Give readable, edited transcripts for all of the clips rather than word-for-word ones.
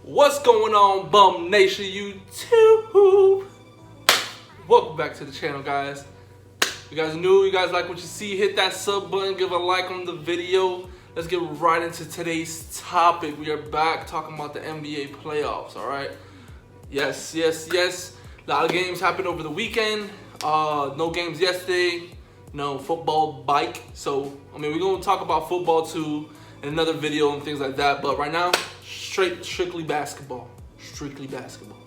What's going on, Bum Nation YouTube? Welcome back to the channel, guys. You guys are new, you guys like what you see, hit that sub button, give a like on the video. Let's get right into today's topic. We are back talking about the NBA playoffs, all right? Yes. A lot of games happened over the weekend. No games yesterday. No football bike. So, we're going to talk about football too in another video and things like that. But right now, strictly basketball. Strictly basketball.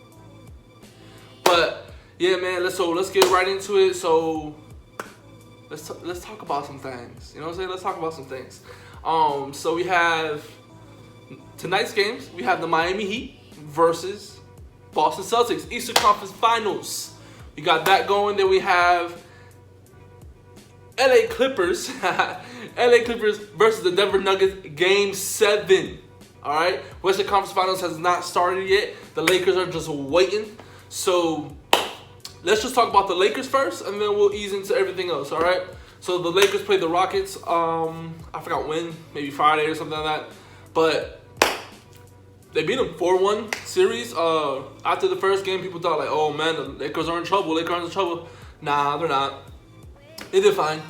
But, yeah, man, let's get right into it. So, let's talk about some things. You know what I'm saying? Let's talk about some things. So we have tonight's games. We have the Miami Heat versus Boston Celtics, Eastern Conference Finals. We got that going. Then we have LA Clippers versus the Denver Nuggets, Game 7. All right, Western Conference Finals has not started yet. The Lakers are just waiting. So let's just talk about the Lakers first, and then we'll ease into everything else. All right. So the Lakers played the Rockets. I forgot when, maybe Friday or something like that. But they beat them 4-1 series. After the first game, people thought like, oh man, the Lakers are in trouble. Nah, they're not. They did fine.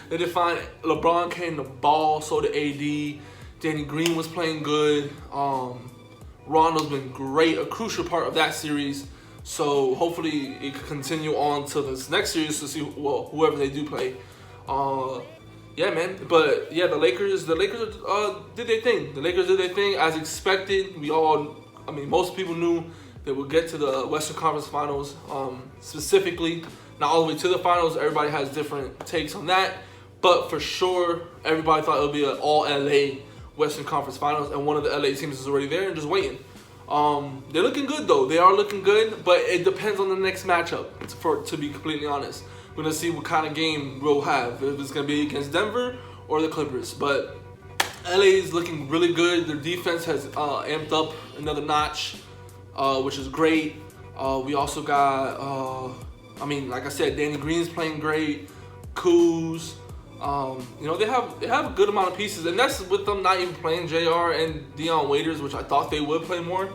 They did fine. LeBron came to ball, so did AD. Danny Green was playing good. Rondo's been great, a crucial part of that series. So hopefully it can continue on to this next series to see whoever they do play. Yeah, man. But yeah, the Lakers did their thing. The Lakers did their thing as expected. Most people knew they would get to the Western Conference Finals. Specifically, not all the way to the finals. Everybody has different takes on that. But for sure, everybody thought it would be an all LA Western Conference Finals, and one of the LA teams is already there and just waiting. They're looking good though. They are looking good, but it depends on the next matchup. To be completely honest, we're gonna see what kind of game we'll have. If it's gonna be against Denver or the Clippers. But LA is looking really good. Their defense has amped up another notch, which is great. We also got, like I said, Danny Green's playing great. Kuz. They have a good amount of pieces, and that's with them not even playing JR and Dion Waiters, which I thought they would play more.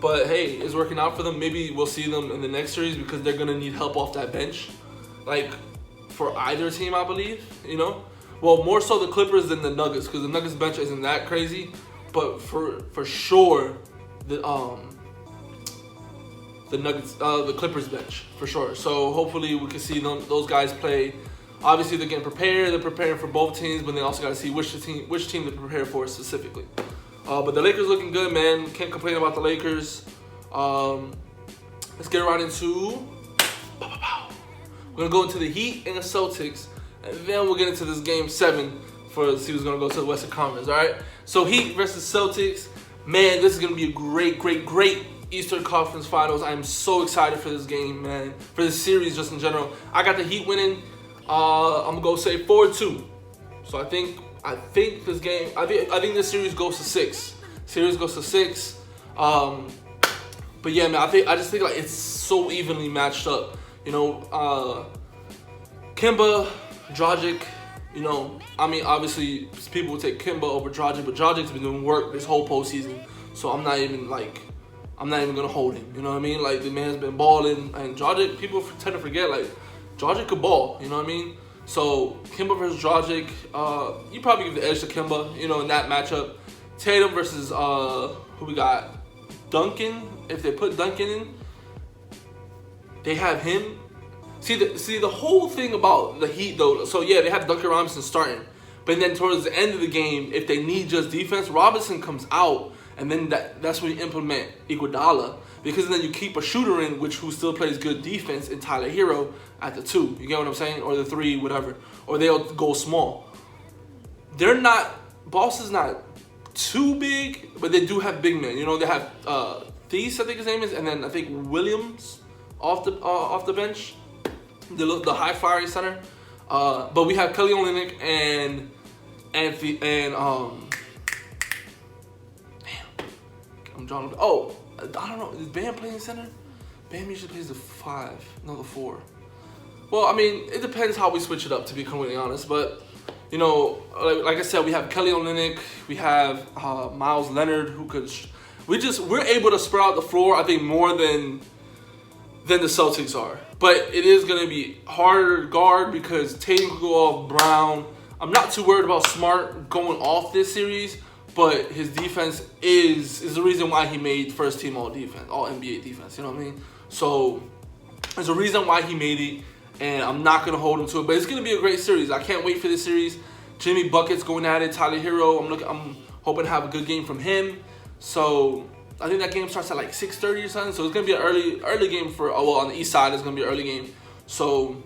But hey, it's working out for them. Maybe we'll see them in the next series because they're gonna need help off that bench, like for either team, I believe. Well, more so the Clippers than the Nuggets, because the Nuggets bench isn't that crazy. But for sure, the Nuggets, the Clippers bench for sure. So hopefully we can see those guys play. Obviously, they're getting prepared. They're preparing for both teams, but they also got to see which team to prepare for specifically. But the Lakers looking good, man. Can't complain about the Lakers. Let's get right into. We're gonna go into the Heat and the Celtics, and then we'll get into this Game 7 to see who's gonna go to the Western Conference. All right. So Heat versus Celtics. Man, this is gonna be a great Eastern Conference Finals. I'm so excited for this game, man. For this series, just in general. I got the Heat winning. I'm gonna say 4-2. So I think this game. I think this series goes to 6. But yeah, man. I just think like it's so evenly matched up. Kemba, Dragic. Obviously people will take Kemba over Dragic, but Dragic's been doing work this whole postseason. So I'm not even gonna hold him. You know what I mean? Like the man's been balling, and Dragic. People tend to forget like. Dragic could ball, you know what I mean? So, Kemba versus Dragic, you probably give the edge to Kemba, in that matchup. Tatum versus, who we got? Duncan. If they put Duncan in, they have him. See the whole thing about the Heat, though. So, yeah, they have Duncan Robinson starting. But then towards the end of the game, if they need just defense, Robinson comes out. And then that's when you implement Iguodala. Because then you keep a shooter in, who still plays good defense, in Tyler Hero at the 2. You get what I'm saying? Or the 3, whatever. Or they'll go small. Boston's not too big, but they do have big men. They have Thies, I think his name is, and then I think Williams off the bench. The high flying center. But we have Kelly Olynyk and I'm drawing. Oh, I don't know. Is Bam playing center? Bam usually plays the 5, no the 4. Well, it depends how we switch it up, to be completely honest. But you know, like I said, we have Kelly Olynyk, we have Miles Leonard, who could. we're able to spread out the floor, I think, more than the Celtics are. But it is going to be harder to guard because Tatum could go off, Brown. I'm not too worried about Smart going off this series, but his defense is the reason why he made first team all NBA defense, you know what I mean? So there's a reason why he made it, and I'm not going to hold him to it. But it's going to be a great series. I can't wait for this series. Jimmy Buckets going at it, Tyler Hero. I'm hoping to have a good game from him. So I think that game starts at like 6:30 or something. So it's gonna be an early game for on the east side. It's gonna be an early game. So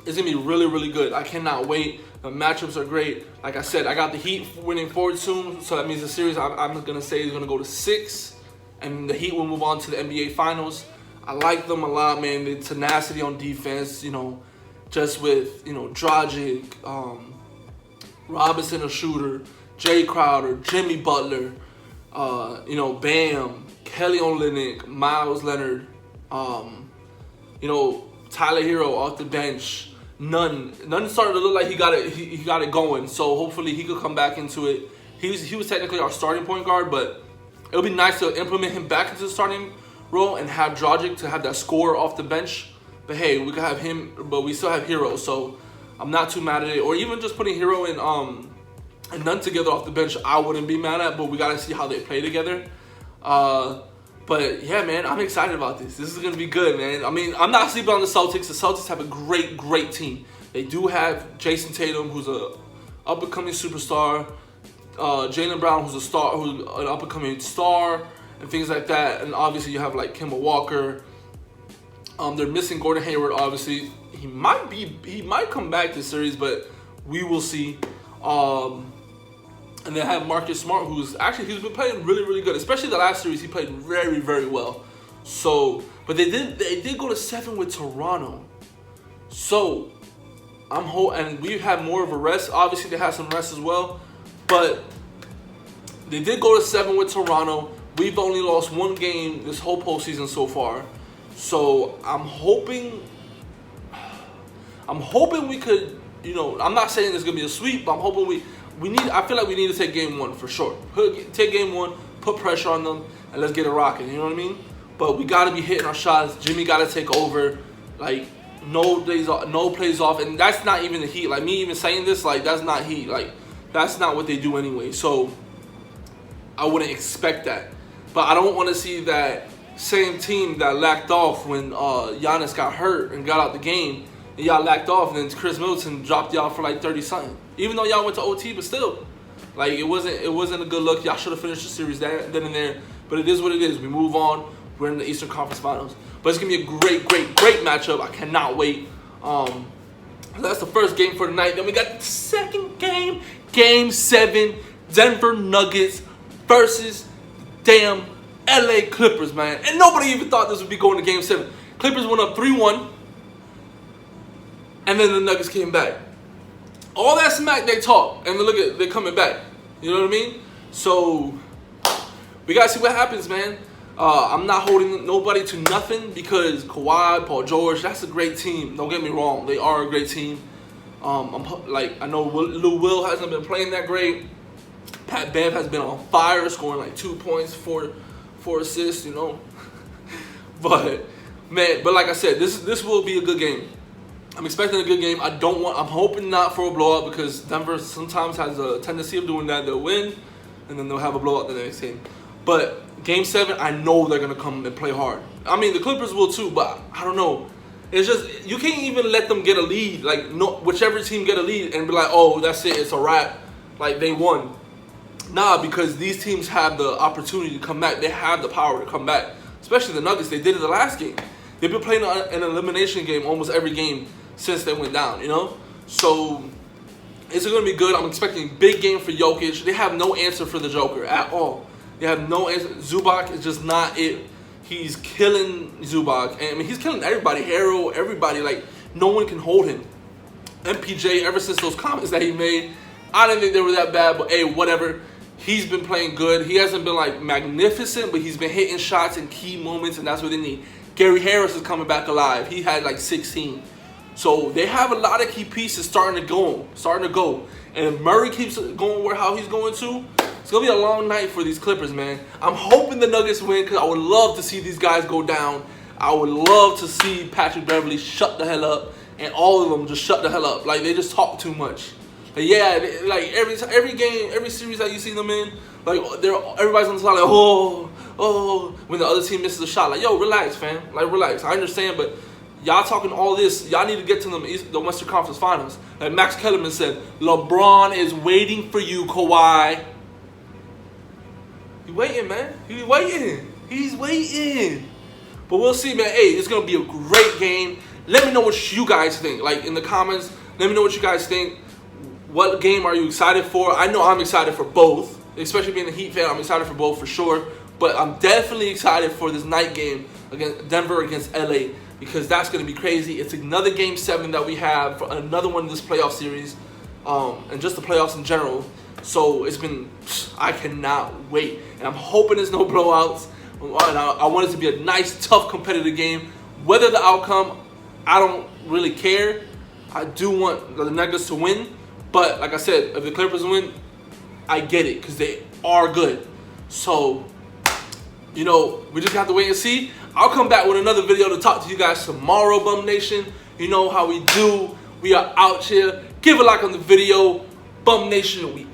it's gonna be really good. I cannot wait. The matchups are great. Like I said, I got the Heat winning forward soon. So that means the series I'm gonna say is gonna go to 6, and the Heat will move on to the NBA Finals. I like them a lot, man. The tenacity on defense. Just with Dragic, Robinson a shooter, Jay Crowder, Jimmy Butler, Bam, Kelly Olynyk, Miles Leonard, Tyler Hero off the bench. None started to look like he got it going. So hopefully he could come back into it. He was technically our starting point guard, but it would be nice to implement him back into the starting role and have Dragic to have that score off the bench. But hey, we could have him, but we still have Hero, so I'm not too mad at it. Or even just putting Hero and Nunn together off the bench, I wouldn't be mad at, but we gotta see how they play together. But yeah, man, I'm excited about this. This is gonna be good, man. I mean, I'm not sleeping on the Celtics. The Celtics have a great team. They do have Jason Tatum, who's a up-and-coming superstar. Jaylen Brown, who's an up-and-coming star, and things like that. And obviously, you have like Kemba Walker. They're missing Gordon Hayward. Obviously, he might come back this series, but we will see. And they have Marcus Smart, he's been playing really good. Especially the last series, he played very well. So, but they did go to 7 with Toronto. So, and we have more of a rest. Obviously, they have some rest as well, but they did go to 7 with Toronto. We've only lost 1 game this whole postseason so far. So I'm hoping we could, I'm not saying it's gonna be a sweep, but I'm hoping I feel like we need to take game 1 for sure. Take game 1, put pressure on them, and let's get it rocking. You know what I mean? But we gotta be hitting our shots. Jimmy gotta take over. Like no plays off, and that's not even the Heat. Like me even saying this, like that's not Heat. Like that's not what they do anyway. So I wouldn't expect that. But I don't want to see that same team that lacked off when Giannis got hurt and got out the game, and y'all lacked off, and then Chris Middleton dropped y'all for like 30-something. Even though y'all went to OT, but still, like it wasn't a good look. Y'all should have finished the series then and there. But it is what it is. We move on. We're in the Eastern Conference Finals. But it's gonna be a great matchup. I cannot wait. That's the first game for tonight. Then we got the second game, Game 7, Denver Nuggets versus damn LA Clippers, man. And nobody even thought this would be going to Game 7. Clippers went up 3-1, and then the Nuggets came back. All that smack they talk, and look, they're coming back. You know what I mean? So we gotta see what happens, man. I'm not holding nobody to nothing because Kawhi, Paul George, that's a great team. Don't get me wrong, they are a great team. I know Lou Will hasn't been playing that great. Pat Bev has been on fire, scoring like 2 points, 4 assists, But like I said, this will be a good game. I'm expecting a good game. I'm hoping not for a blowout because Denver sometimes has a tendency of doing that. They'll win, and then they'll have a blowout the next game. But Game 7, I know they're gonna come and play hard. I mean, the Clippers will too, but I don't know. It's just you can't even let them get a lead. Like whichever team get a lead and be like, oh, that's it, it's a wrap. Like they won. Nah, because these teams have the opportunity to come back. They have the power to come back. Especially the Nuggets. They did it the last game. They've been playing an elimination game almost every game since they went down, So it's going to be good. I'm expecting a big game for Jokic. They have no answer for the Joker at all. They have no answer. Zubac is just not it. He's killing Zubac. And I mean, he's killing everybody. Harrell, everybody. Like, no one can hold him. MPJ, ever since those comments that he made, I didn't think they were that bad. But, hey, whatever. He's been playing good. He hasn't been, like, magnificent, but he's been hitting shots in key moments, and that's what they need. Gary Harris is coming back alive. He had, like, 16. So they have a lot of key pieces starting to go. And if Murray keeps going how he's going to, it's going to be a long night for these Clippers, man. I'm hoping the Nuggets win because I would love to see these guys go down. I would love to see Patrick Beverley shut the hell up and all of them just shut the hell up. Like, they just talk too much. But yeah, like every game, every series that you see them in, like everybody's on the side like, oh, when the other team misses a shot. Like, yo, relax, fam. Like, relax. I understand, but y'all talking all this. Y'all need to get to the Western Conference Finals. Like Max Kellerman said, LeBron is waiting for you, Kawhi. He's waiting, man. He's waiting. But we'll see, man. Hey, it's going to be a great game. Let me know what you guys think. Like, in the comments, let me know what you guys think. What game are you excited for? I know I'm excited for both. Especially being a Heat fan, I'm excited for both for sure. But I'm definitely excited for this night game against Denver against LA. Because that's going to be crazy. It's another Game 7 that we have for another one in this playoff series. And just the playoffs in general. So it's been, I cannot wait. And I'm hoping there's no blowouts. And I want it to be a nice, tough, competitive game. Whether the outcome, I don't really care. I do want the Nuggets to win. But like I said, if the Clippers win, I get it. Because they are good. So, you know, we just have to wait and see. I'll come back with another video to talk to you guys tomorrow, Bum Nation. You know how we do. We are out here. Give a like on the video. Bum Nation, we